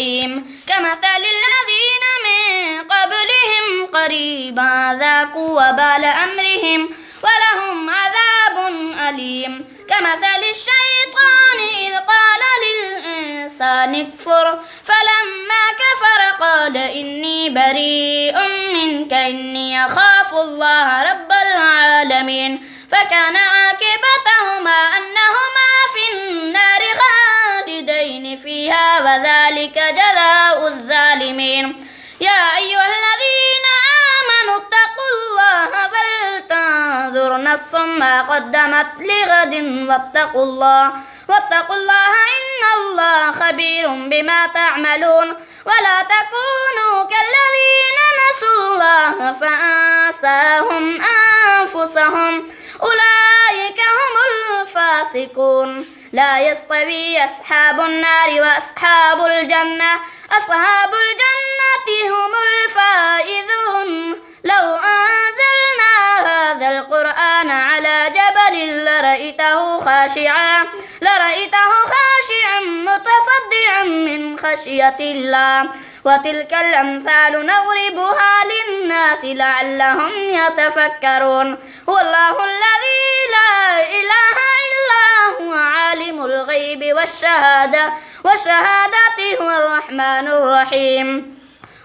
الرحيم كمثل الذين من قبلهم قريبا ذاقوا وبال أمرهم ولهم عذاب أليم كمثل الشيطان إذ قال للإنسان اكفر فلما كفر قال إني بريء منك إني أخاف الله رب العالمين فكان عاقبتهما أنهما في النار خالدين فيها وذلك جزاء الظالمين يا أيها الذين آمنوا اتقوا الله ولتنظر نفس ما قدمت لغد واتقوا الله إن الله خبير بما تعملون ولا تكونوا كالذين نسوا الله فأنساهم أنفسهم أولئك هم الفاسقون لا يستوي أصحاب النار وأصحاب الجنة أصحاب الجنة هم الفائزون لو أنزلنا هذا القرآن على جبل لرأيته خاشعا متصدعا من خشية الله وتلك الأمثال نضربها للناس لعلهم يتفكرون هو الله الذي لا إله إلا هو عالم الغيب والشهادة هو الرحمن الرحيم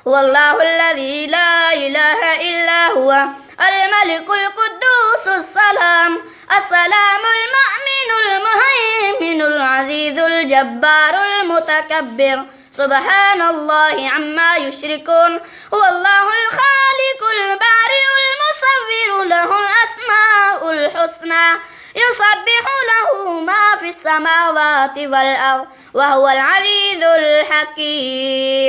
هو الله الذي لا إله إلا هو الملك القدوس السلام المؤمن المهيمن العزيز الجبار المتكبر سبحان الله عما يشركون هو الله الخالق البارئ المصور له الأسماء الحسنى يسبح له ما في السماوات والأرض وهو العزيز الحكيم.